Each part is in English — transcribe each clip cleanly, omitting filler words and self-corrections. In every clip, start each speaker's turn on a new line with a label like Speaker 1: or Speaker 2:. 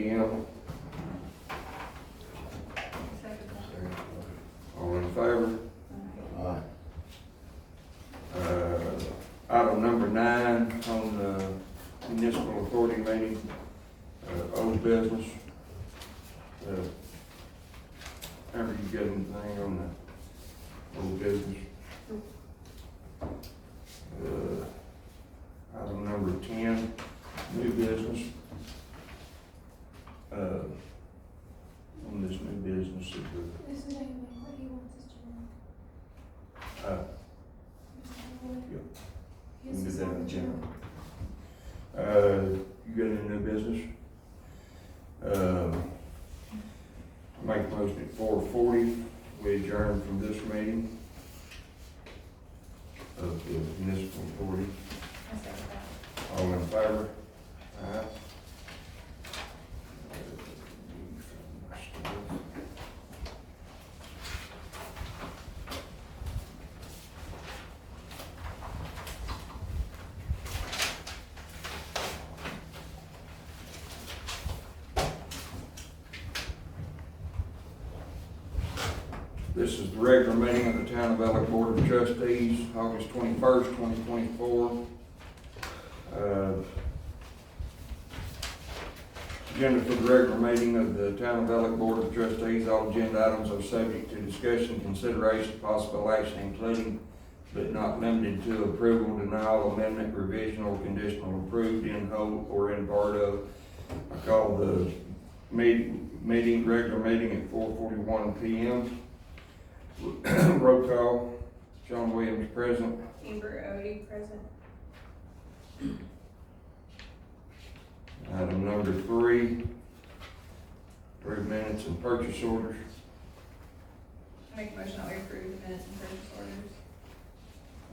Speaker 1: PM. All in favor?
Speaker 2: Aye.
Speaker 1: Item number 9 on the municipal authority meeting, old business. Ever you got anything on the old business? Item number 10, new business. On this new business,
Speaker 3: This is anyway what he wants us to know.
Speaker 1: uh,
Speaker 3: Yep.
Speaker 1: we can do that in general. You got any new business? Make a motion at 4:40, we adjourn from this meeting of the municipal authority. All in favor? Aye. This is the regular meeting of the Town of Elliott Board of Trustees, August 21st, 2024. Agenda for the regular meeting of the Town of Elliott Board of Trustees. All agenda items are subject to discussion, consideration, possible action, including but not limited to approval, denial, amendment, revision, or conditional approved in whole or in part of. I call the regular meeting at 4:41 p.m. Roll call, John Williams present.
Speaker 4: Amber Odie present.
Speaker 1: Item number 3, approve minutes and purchase orders.
Speaker 4: Make a motion that we approve the minutes and purchase orders.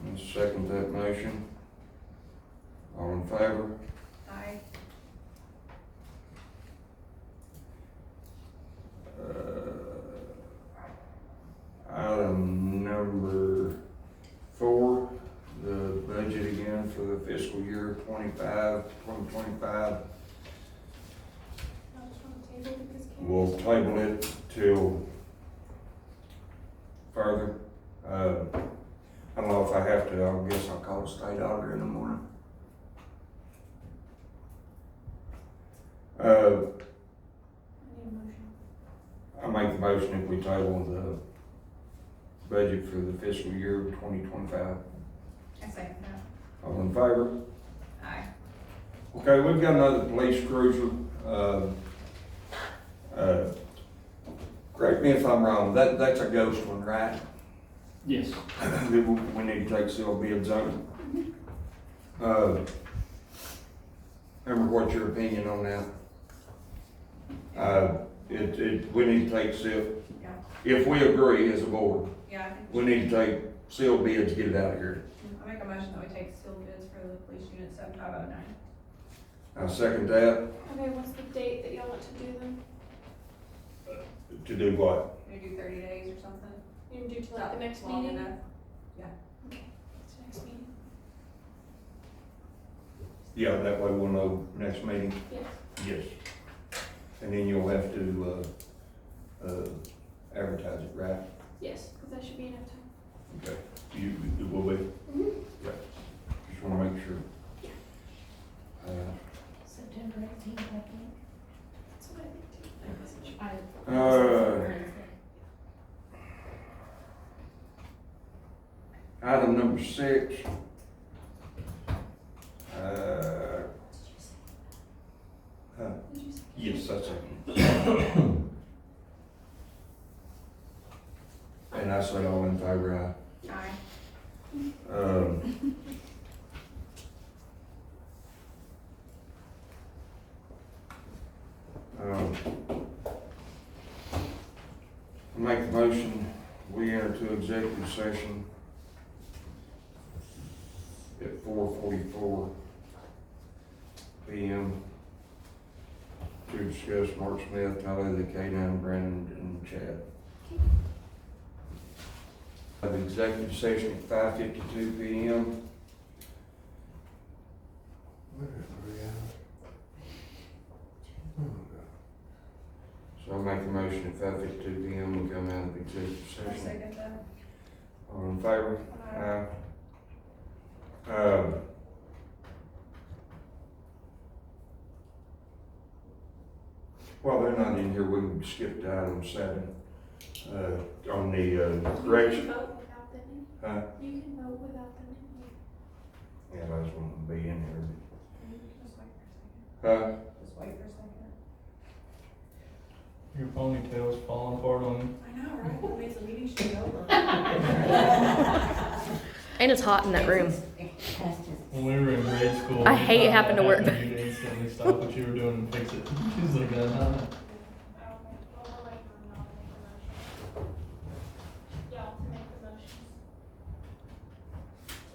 Speaker 1: And second that motion. All in favor?
Speaker 4: Aye.
Speaker 1: Item number 4, the budget again for the fiscal year 2025.
Speaker 3: I just want to table it because Karen.
Speaker 1: We'll table it till further. I don't know if I have to, I guess I'll call the state auditor in the morning.
Speaker 3: I need a motion.
Speaker 1: I make the motion if we table the budget for the fiscal year 2025.
Speaker 4: I second that.
Speaker 1: All in favor?
Speaker 4: Aye.
Speaker 1: Okay, we've got another police cruiser. Correct me if I'm wrong, that's a ghost one, right?
Speaker 5: Yes.
Speaker 1: We need to take sealed bids on it. Remember, what's your opinion on that? We need to take sealed,
Speaker 4: Yeah.
Speaker 1: if we agree as a board,
Speaker 4: Yeah, I think.
Speaker 1: we need to take sealed bids, get it out of here.
Speaker 4: I make a motion that we take sealed bids for the police unit 7509.
Speaker 1: I second that.
Speaker 3: Okay, what's the date that y'all want to do them?
Speaker 1: To do what?
Speaker 4: Maybe do 30 days or something.
Speaker 3: You can do till like the next
Speaker 4: Long
Speaker 3: meeting?
Speaker 4: enough.
Speaker 3: Okay, it's the next meeting.
Speaker 1: Yeah, that way we'll know next meeting.
Speaker 3: Yes.
Speaker 1: Yes. And then you'll have to, advertise it, right?
Speaker 3: Yes, because that should be enough time.
Speaker 1: Okay. It will be?
Speaker 3: Mm-hmm.
Speaker 1: Yeah. Just wanna make sure.
Speaker 3: Yeah.
Speaker 6: September 18th, I think.
Speaker 3: That's what I think too.
Speaker 1: Item number 6.
Speaker 3: Did you say?
Speaker 1: Yes, that's it. And I say all in favor,
Speaker 4: Aye.
Speaker 1: aye. I make the motion, we enter to executive session at 4:44 p.m. to discuss Mark Smith, Tyler, the K9, Brandon, and Chad. Have executive session at 5:52 p.m. Where is we at? Oh, God. So I'll make a motion at 5:52 PM, we come out of executive
Speaker 4: I'll
Speaker 1: session.
Speaker 4: second that.
Speaker 1: All in favor?
Speaker 4: Aye.
Speaker 1: While they're not in here, we can skip to item 7, on the, correction.
Speaker 3: You can vote without them in.
Speaker 1: Huh?
Speaker 3: You can vote without them in.
Speaker 1: Yeah, I just want to be in here.
Speaker 4: Just wait for a second.
Speaker 1: Huh?
Speaker 4: Just wait for a second.
Speaker 2: Your ponytail's falling apart on you.
Speaker 4: I know, right? It makes the meeting should be over.
Speaker 5: And it's hot in that room.
Speaker 2: When we were in grade school.
Speaker 5: I hate having to work
Speaker 2: there. You'd instantly stop what you were doing and fix it. She's like that, huh?
Speaker 3: Y'all to make the motions.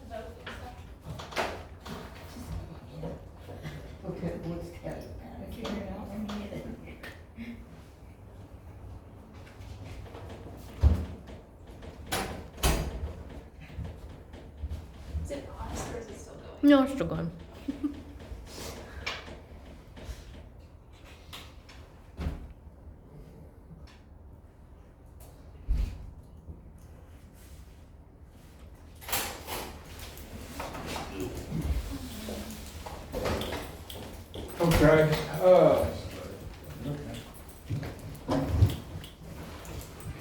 Speaker 3: To vote and stuff.
Speaker 6: Okay, what's Kelly? Figure it out when you get it.
Speaker 3: Is it paused or is it still going?
Speaker 5: No, it's still going.
Speaker 1: Okay,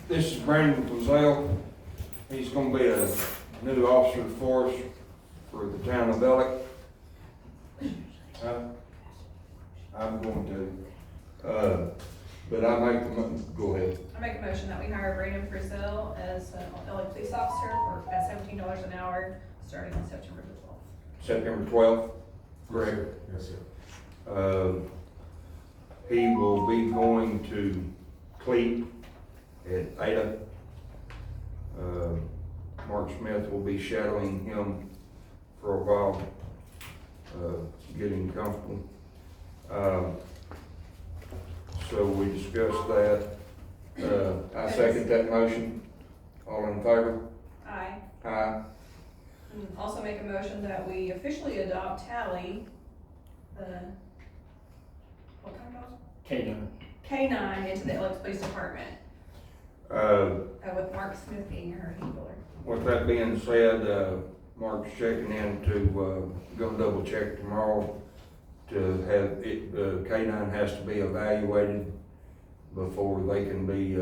Speaker 1: this is Brandon Plazell. He's gonna be a new officer for us for the town of Ellick. I'm going to, but I make go ahead.
Speaker 4: I make a motion that we hire Brandon Frizzell as an Ellick police officer at $17 an hour, starting on September the 12th.
Speaker 1: September 12th, correct?
Speaker 7: Yes, sir.
Speaker 1: He will be going to Cleat at Ada. Mark Smith will be shadowing him for a while, getting comfortable. So we discussed that. I second that motion. All in favor?
Speaker 4: Aye.
Speaker 1: Aye.
Speaker 4: And also make a motion that we officially adopt Tally, the, what kind of dog?
Speaker 7: K9.
Speaker 4: K9 into the Ellick Police Department, with Mark Smith being her handler.
Speaker 1: With that being said, Mark's checking in to, gonna double check tomorrow to have it, K9 has to be evaluated before they can be,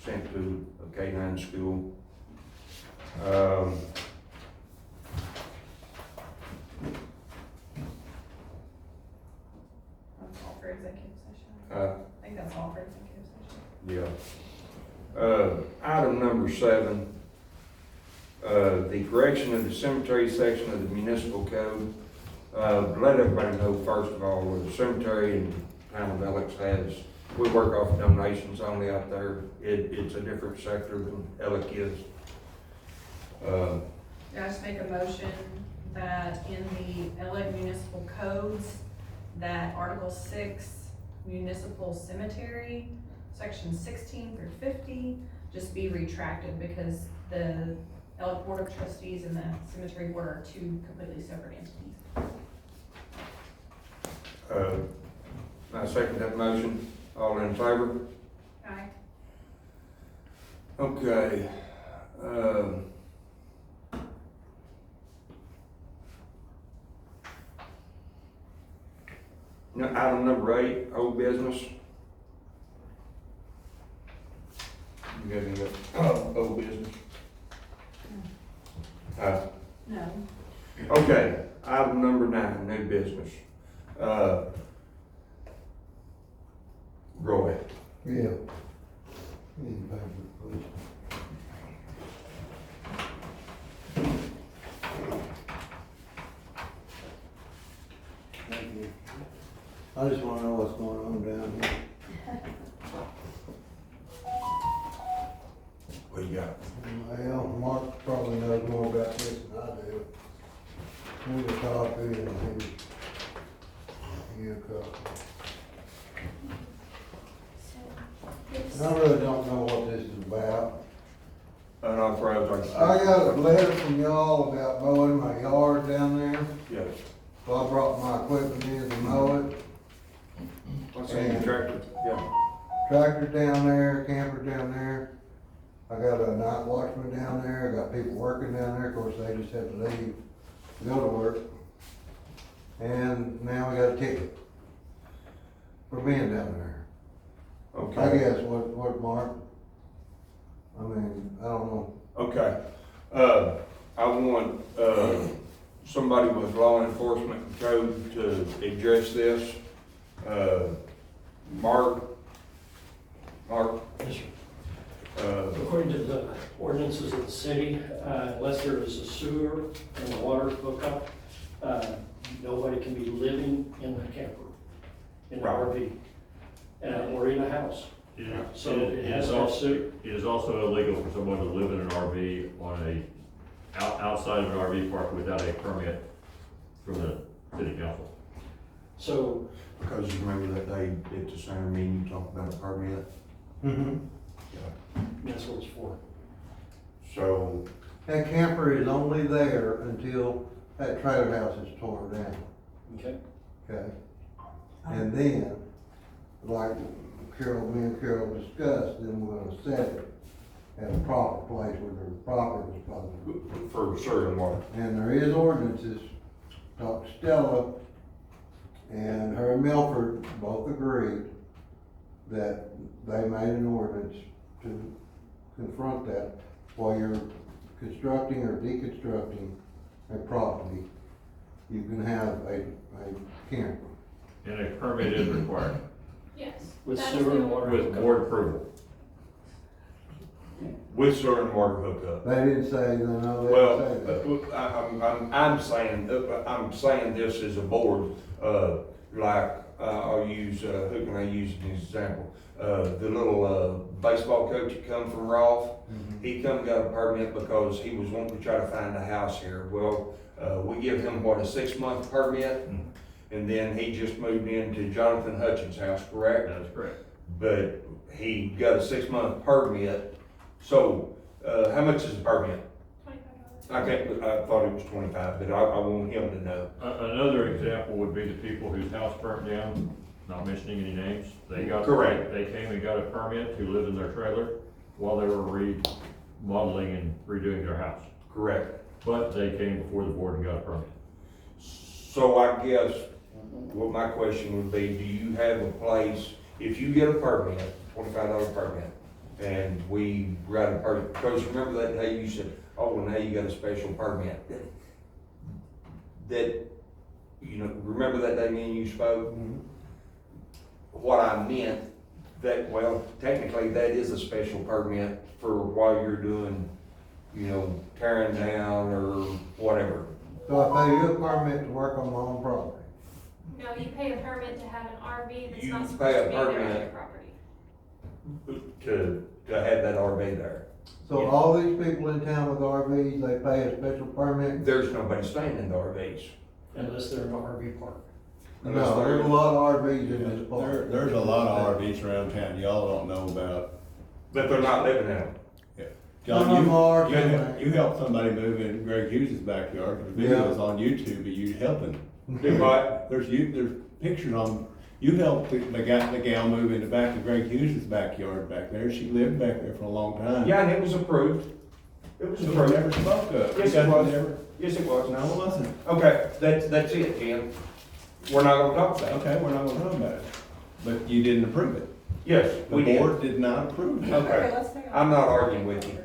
Speaker 1: sent to a K9 school.
Speaker 4: That's all for executive session.
Speaker 1: Uh,
Speaker 4: I think that's all for executive session.
Speaker 1: Yeah. Item number 7, the correction of the cemetery section of the municipal code. Let everybody know, first of all, the cemetery in town of Ellick has, we work off donations only out there. It's a different sector than Ellick is.
Speaker 4: I just make a motion that in the Ellick municipal codes, that Article 6 municipal cemetery, section 16 through 50, just be retracted because the Ellick Board of Trustees and the cemetery board are two completely separate entities.
Speaker 1: I second that motion. All in favor?
Speaker 4: Aye.
Speaker 1: Okay. Now, item number 8, old business. You got any old business?
Speaker 4: No.
Speaker 1: Okay, item number 9, new business. Roy.
Speaker 8: Yeah. Need paper, please. Thank you. I just wanna know what's going on down here.
Speaker 1: What you got?
Speaker 8: Well, Mark probably knows more about this than I do. Here's a copy and here's a copy.
Speaker 3: So, this,
Speaker 8: And I really don't know what this is about.
Speaker 1: Unauthorized.
Speaker 8: I got a letter from y'all about mowing my yard down there.
Speaker 1: Yes.
Speaker 8: So I brought my equipment in to mow it. tractors down there, campers down there. I got a night watchman down there, I got people working down there, of course, they just have to leave to go to work. And now we got a ticket for being down there. I
Speaker 1: Okay,
Speaker 8: guess, what, Mark? I mean, I don't know.
Speaker 1: okay. I want, somebody with law enforcement code to address this. Mark?
Speaker 7: Yes, sir. According to the ordinances of the city, unless there is a sewer and a water hookup, nobody can be living in the camper, in the
Speaker 1: Right.
Speaker 7: RV, or in a house.
Speaker 9: Yeah.
Speaker 7: So it has to have sewer.
Speaker 9: It is also illegal for someone to live in an RV outside of an RV park without a permit from the city council.
Speaker 7: So,
Speaker 1: Because you remember that day at the center meeting, you talked about a permit?
Speaker 8: Mm-hmm.
Speaker 7: that's what it's for.
Speaker 1: So,
Speaker 8: That camper is only there until that trailer house is torn down,
Speaker 7: Okay?
Speaker 8: okay? And then, like me and Carol discussed, then we're gonna set it at a proper place where the property is supposed to
Speaker 1: for certain water.
Speaker 8: be. And there is ordinances, talk to Stella, and her and Milford both agreed that they made an ordinance to confront that while you're constructing or deconstructing a property, you can have a camper.
Speaker 9: And a permit is required
Speaker 3: Yes.
Speaker 7: With
Speaker 3: That is
Speaker 7: sewer
Speaker 3: the
Speaker 7: and
Speaker 3: only-
Speaker 7: water.
Speaker 9: with board approval.
Speaker 1: With certain water hookup.
Speaker 8: They didn't say, no, they
Speaker 1: Well,
Speaker 8: didn't say that.
Speaker 1: I'm saying this as a board, like, I'll use, who can I use as an example? The little, baseball coach that come from Rolfe, he come got a permit because he was wanting to try to find a house here. Well, we give him, what, a 6-month permit? And then he just moved into Jonathan Hutchins' house, correct?
Speaker 9: That is correct.
Speaker 1: But he got a 6-month permit, so, how much is the permit?
Speaker 3: $25.
Speaker 1: I thought it was 25, but I want him to know.
Speaker 9: Another example would be the people whose house burnt down, not mentioning any names.
Speaker 1: Correct.
Speaker 9: They came and got a permit to live in their trailer while they were remodeling and redoing their house.
Speaker 1: Correct.
Speaker 9: But they came before the board and got a permit.
Speaker 1: So I guess what my question would be, do you have a place, if you get a permit, $25 permit, and we write a permit, because remember that day you said, oh, well, now you got a special permit. That, you know, remember that day me and you spoke? What I meant, that, well, technically that is a special permit for while you're doing, you know, tearing down or whatever.
Speaker 8: So I pay you a permit to work on my own property.
Speaker 3: No, you pay a permit to have an RV that's
Speaker 1: You
Speaker 3: not
Speaker 1: pay
Speaker 3: supposed
Speaker 1: a
Speaker 3: to be there on
Speaker 1: permit.
Speaker 3: your property.
Speaker 1: To have that RV there.
Speaker 8: So all these people in town with RVs, they pay a special permit?
Speaker 1: There's nobody staying in the RVs.
Speaker 7: Unless they're in an RV park.
Speaker 8: No, there's a lot of RVs in this park.
Speaker 10: There's a lot of RVs around town y'all don't know about.
Speaker 1: But they're not living in them.
Speaker 8: Some of
Speaker 10: John,
Speaker 8: them are,
Speaker 10: you helped somebody move in Greg Hughes' backyard, there's videos on YouTube of you helping.
Speaker 1: Do what?
Speaker 10: There's pictures on, you helped the gal move in the back of Greg Hughes' backyard back there, she lived back there for a long time.
Speaker 1: Yeah, and it was approved. It was
Speaker 10: So we
Speaker 1: approved.
Speaker 10: never spoke of.
Speaker 1: Yes,
Speaker 10: You
Speaker 1: it
Speaker 10: guys
Speaker 1: was.
Speaker 10: never-
Speaker 1: Yes, it was.
Speaker 10: No, it wasn't.
Speaker 1: Okay, that's it, Ken. We're not gonna talk about it.
Speaker 10: Okay, we're not gonna talk about it, but you didn't approve it.
Speaker 1: Yes,
Speaker 10: The
Speaker 1: we did.
Speaker 10: board did not approve it.
Speaker 1: Okay.
Speaker 4: let's take
Speaker 1: I'm not arguing with you.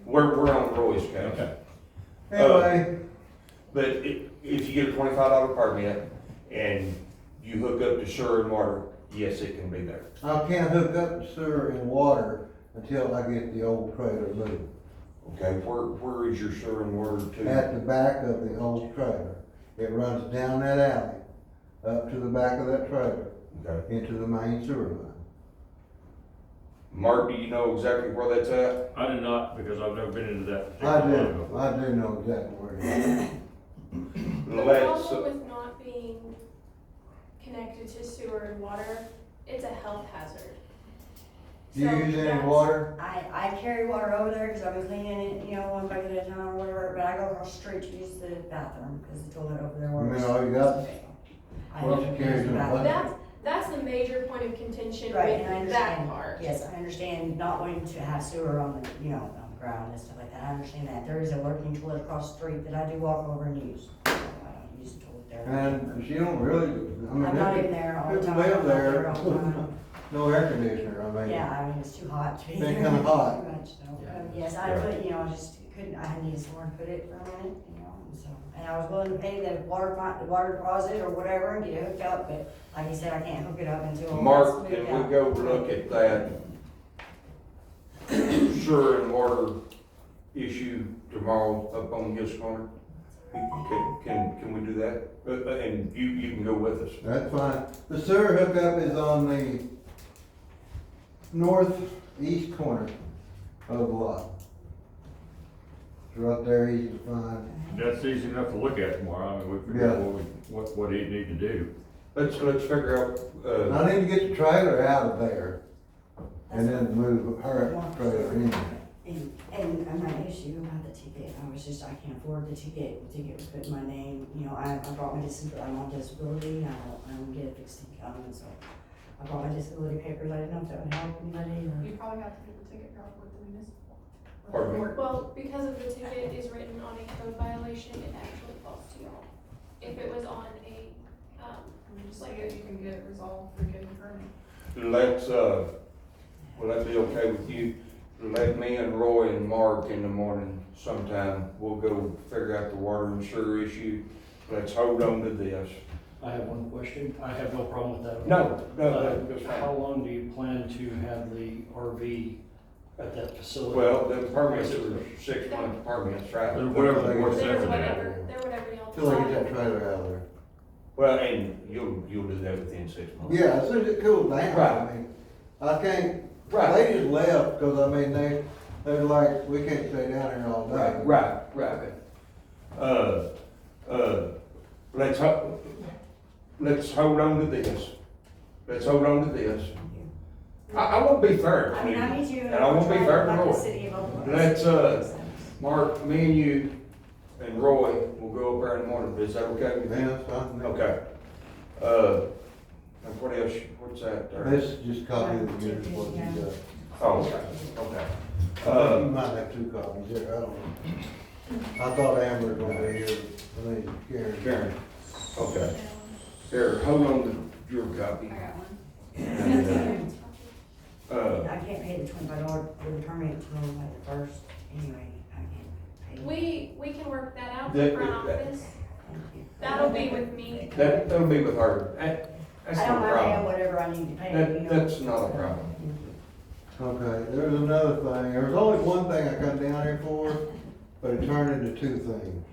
Speaker 1: We're on Roy's case.
Speaker 10: Okay.
Speaker 8: Anyway,
Speaker 1: But if you get a $25 permit and you hook up to sewer and water, yes, it can be there.
Speaker 8: I can't hook up the sewer and water until I get the old trailer moved.
Speaker 1: Okay, where is your sewer and water to?
Speaker 8: At the back of the old trailer. It runs down that alley, up to the back of that trailer,
Speaker 1: Okay.
Speaker 8: into the main sewer line.
Speaker 1: Mark, do you know exactly where that's at?
Speaker 9: I do not, because I've never been into that
Speaker 8: I
Speaker 9: particular line
Speaker 8: do,
Speaker 9: before.
Speaker 8: I do know exactly where it is.
Speaker 3: The
Speaker 1: Let's,
Speaker 3: problem with not being connected to sewer and water, it's a health hazard.
Speaker 8: Do you
Speaker 3: So
Speaker 8: use any
Speaker 3: that's-
Speaker 8: water?
Speaker 6: I carry water over there because I've been cleaning it, you know, one bucket at a time or whatever, but I go across the street to use the bathroom because the toilet over there
Speaker 8: I
Speaker 6: works.
Speaker 8: mean, all you got,
Speaker 6: I
Speaker 8: what
Speaker 6: don't
Speaker 8: you carry
Speaker 6: use the
Speaker 8: in a
Speaker 6: bathroom.
Speaker 8: bucket?
Speaker 3: That's the major point of contention
Speaker 6: Right, and I
Speaker 3: with that
Speaker 6: understand.
Speaker 3: part.
Speaker 6: Yes, I understand not wanting to have sewer on the, you know, on the ground and stuff like that, I understand that. There is a working toilet across the street that I do walk over and use. I don't use the toilet there.
Speaker 8: And she don't really, I mean.
Speaker 6: I'm not even there all the
Speaker 8: people
Speaker 6: time.
Speaker 8: live
Speaker 6: I'm not
Speaker 8: there,
Speaker 6: all the time.
Speaker 8: no air conditioner, I mean.
Speaker 6: Yeah, I mean, it's too hot to be
Speaker 8: Been
Speaker 6: there.
Speaker 8: kinda hot.
Speaker 6: Pretty much, so, yes, I
Speaker 9: Yeah.
Speaker 6: put, you know, I just couldn't, I needed somewhere to put it for a minute, you know, and so. And I was willing to pay the water deposit or whatever and get it hooked up, but like you said, I can't hook it up until.
Speaker 1: Mark,
Speaker 6: it's moved
Speaker 1: can we
Speaker 6: out.
Speaker 1: go look at that sewer and water issue tomorrow up on his corner? Can we do that? And you can go with us.
Speaker 8: That's fine. The sewer hookup is on the northeast corner of the lot. It's right there, easy to find.
Speaker 9: That's easy enough to look at tomorrow, I mean, we figure out what he need to do.
Speaker 1: Let's figure out,
Speaker 8: I need to get the trailer out of there and then move her trailer in there.
Speaker 6: And my issue about the ticket, I can't afford the ticket was put in my name, you know, I brought my disability, I'm on disability, I don't get a fixed income, and so I brought my disability papers, I didn't know if that would help anybody, or.
Speaker 4: You probably have to do the ticket route with the municipal.
Speaker 1: Pardon me?
Speaker 3: Well, because of the ticket is written on a code violation, it actually falls to y'all. If it was on a,
Speaker 4: Just like if you can get it resolved for getting permit.
Speaker 1: let's, will that be okay with you? Let me and Roy and Mark in the morning sometime, we'll go figure out the water and sewer issue. Let's hold on to this.
Speaker 7: I have one question. I have no problem with that.
Speaker 1: No, that's
Speaker 7: How
Speaker 1: fine.
Speaker 7: long do you plan to have the RV at that facility?
Speaker 1: Well, the permits are 6-month permits, right?
Speaker 9: Whatever the board
Speaker 3: they're
Speaker 9: says in
Speaker 3: whatever,
Speaker 9: there.
Speaker 3: they're whatever y'all
Speaker 8: Till I get that
Speaker 3: decide.
Speaker 8: trailer out of there.
Speaker 1: Well, and you'll do that within 6 months.
Speaker 8: Yeah, as soon as it cools down,
Speaker 1: Right.
Speaker 8: I mean, I can't,
Speaker 1: Right,
Speaker 8: they just left, cause I mean, they're like, we can't stay down here all day.
Speaker 1: right. Let's hold on to this. Let's hold on to this. I won't be fair.
Speaker 6: I mean, I need you.
Speaker 1: And I won't be fair to
Speaker 6: like the
Speaker 1: Roy.
Speaker 6: city of Oklahoma.
Speaker 1: Let's, Mark, me and you and Roy will go up there in the morning. Is that okay with you?
Speaker 8: Yeah, that's fine.
Speaker 1: Okay. And what else, what's that there?
Speaker 8: This is just copy of the unit, what you got.
Speaker 1: Oh, okay.
Speaker 8: You might have 2 copies here, I don't know. I thought Amber was gonna be here, I mean, Karen.
Speaker 1: Karen, okay. Here, hold on to your copy.
Speaker 4: I got one.
Speaker 1: And,
Speaker 6: I can't pay the $25 for the permit until like the first, anyway, I can't pay.
Speaker 3: We can work that out
Speaker 1: That-
Speaker 3: in front
Speaker 1: that-
Speaker 3: office.
Speaker 6: Thank you.
Speaker 3: That'll be with me.
Speaker 1: that'll be with her. That's
Speaker 6: I
Speaker 1: no
Speaker 6: don't mind paying
Speaker 1: problem.
Speaker 6: whatever I need to pay, you know.
Speaker 1: That's not a problem.
Speaker 8: Okay, there's another thing, there was only one thing I come down here for, but it turned into 2 things.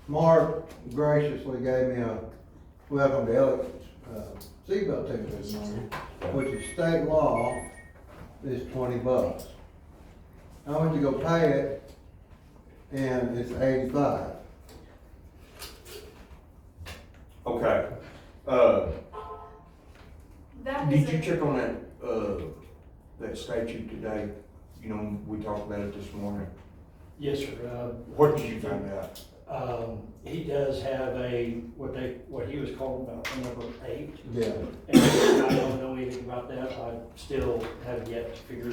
Speaker 8: Mark graciously gave me a welcome to Alex, seatbelt ticket this morning, which is state law, is $20. I went to go pay it, and it's 85.
Speaker 1: Okay.
Speaker 3: That
Speaker 1: Did
Speaker 3: is
Speaker 1: you
Speaker 3: a,
Speaker 1: check on that statute today? You know, we talked about it this morning.
Speaker 7: Yes, sir.
Speaker 1: What did you find out?
Speaker 7: He does have what he was calling about number 8.
Speaker 8: Yeah.
Speaker 7: And I don't know anything about that. I still have yet to figure,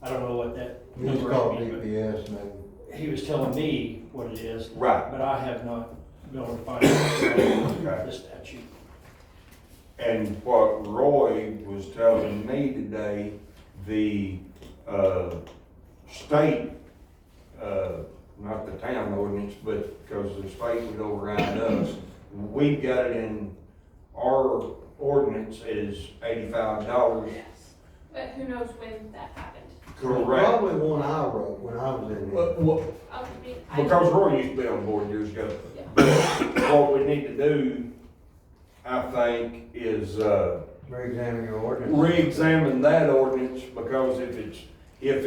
Speaker 7: I don't know what that
Speaker 8: It's
Speaker 7: number
Speaker 8: called
Speaker 7: is. but
Speaker 8: DPS, and
Speaker 7: He was telling me what it is.
Speaker 1: Right.
Speaker 7: But I have not been able to find out the statute.
Speaker 1: And what Roy was telling me today, the, state, not the town ordinance, but because the state would override us, we got it in our ordinance is $85.
Speaker 3: but who knows when that happened.
Speaker 1: Correct.
Speaker 8: probably one I wrote when I was in here.
Speaker 3: I mean, I-
Speaker 1: Because Roy used to be on board years ago.
Speaker 3: Yeah.
Speaker 1: But what we need to do, I think, is,
Speaker 8: Re-examine your ordinance.
Speaker 1: re-examine that ordinance, because if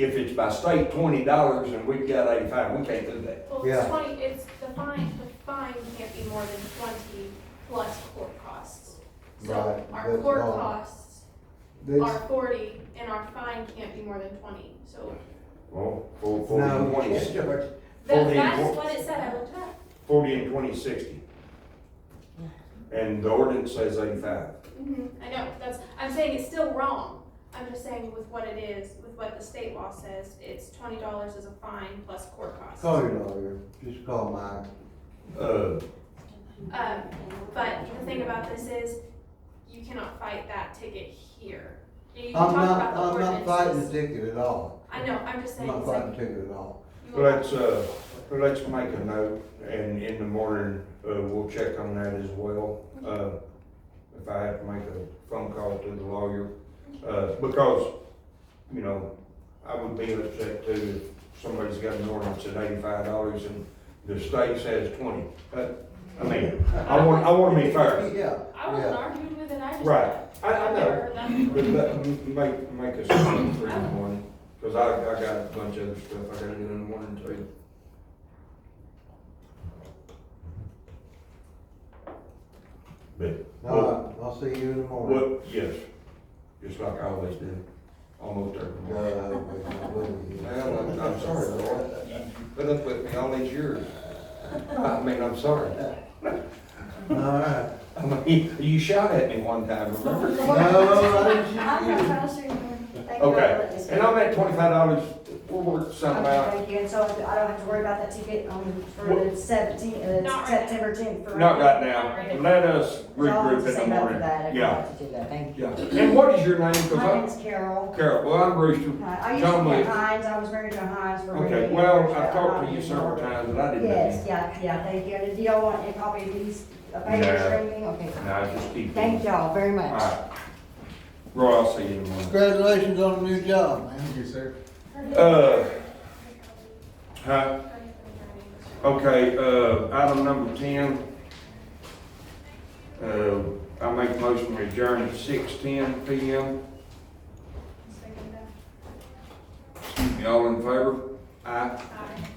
Speaker 1: it's by state $20 and we've got 85, we can't do that.
Speaker 3: Well,
Speaker 8: Yeah.
Speaker 3: it's the fine can't be more than 20 plus court costs. So
Speaker 8: Right,
Speaker 3: our
Speaker 8: that's
Speaker 3: court
Speaker 8: all.
Speaker 3: costs
Speaker 8: This,
Speaker 3: are 40 and our fine can't be more than 20, so.
Speaker 1: Well, 40
Speaker 8: no,
Speaker 1: and 20,
Speaker 8: it's George.
Speaker 1: 40 and
Speaker 3: That is
Speaker 1: 20.
Speaker 3: what it said, I looked it up.
Speaker 1: 40 and 20, 60. And the ordinance says 85.
Speaker 3: I know, I'm saying it's still wrong. I'm just saying with what it is, with what the state law says, it's $20 as a fine plus court costs.
Speaker 8: Call your lawyer, just call mine.
Speaker 3: But the thing about this is, you cannot fight that ticket here. You can
Speaker 8: I'm
Speaker 3: talk about the
Speaker 8: not, I'm not fighting the
Speaker 3: ordinances.
Speaker 8: ticket at all.
Speaker 3: I know, I'm just
Speaker 8: I'm
Speaker 3: saying.
Speaker 8: not fighting the ticket at all.
Speaker 3: you will-
Speaker 1: Let's make a note, and in the morning, we'll check on that as well. If I have to make a phone call to the lawyer, because, you know, I would be upset too if somebody's got an ordinance at $85 and the state says 20. I mean, I want to be fair.
Speaker 8: Yeah,
Speaker 3: I wasn't
Speaker 8: yeah.
Speaker 3: arguing with it, I just.
Speaker 1: Right, I know.
Speaker 3: Never done-
Speaker 1: But make us something for in the morning, cause I got a bunch of other stuff I gotta do in the morning too. But,
Speaker 8: I'll see you in the morning.
Speaker 1: what, yes, just like I always do, almost every morning. Well, I'm sorry, Lord, put up with me all these years. I mean, I'm sorry.
Speaker 8: All right.
Speaker 1: I mean, you shot at me one time, remember?
Speaker 8: No, I didn't shoot
Speaker 6: I'm
Speaker 8: you.
Speaker 6: not trying to shoot you. Thank you for
Speaker 1: Okay,
Speaker 6: letting me speak.
Speaker 1: and on that $25, we'll work something
Speaker 6: Okay,
Speaker 1: out.
Speaker 6: thank you, and so I don't have to worry about that ticket for the 17th,
Speaker 3: Not right
Speaker 6: September 10th. for-
Speaker 1: Not right now,
Speaker 3: Not right.
Speaker 1: let us
Speaker 6: So I'll
Speaker 1: regroup
Speaker 6: have to
Speaker 1: in
Speaker 6: say
Speaker 1: the
Speaker 6: no for
Speaker 1: morning.
Speaker 6: that if you
Speaker 1: Yeah,
Speaker 6: like to do that, thank you.
Speaker 1: yeah. And what is your name? 'Cause
Speaker 6: My name is Carol.
Speaker 1: Carol, well, I'm Brewster.
Speaker 6: I used to
Speaker 1: John
Speaker 6: be
Speaker 1: Lee.
Speaker 6: at Hines, I was married to Hines for many
Speaker 1: Okay,
Speaker 6: years.
Speaker 1: well, I've
Speaker 6: I'm
Speaker 1: talked
Speaker 6: not
Speaker 1: to you
Speaker 6: anymore.
Speaker 1: several times, but I didn't know.
Speaker 6: Yes, yeah, thank you. And do y'all want a copy of these papers or
Speaker 1: No.
Speaker 6: anything? Okay.
Speaker 1: No, just keep.
Speaker 6: Thank y'all very much.
Speaker 1: Alright. Roy, I'll see you in the morning.
Speaker 8: Congratulations on a new job, man.
Speaker 2: Thank you, sir.
Speaker 1: Huh? Okay, item number 10. I make a motion to adjourn at 6:10 PM.
Speaker 3: Second that.
Speaker 1: Y'all in favor? Aye.
Speaker 3: Aye.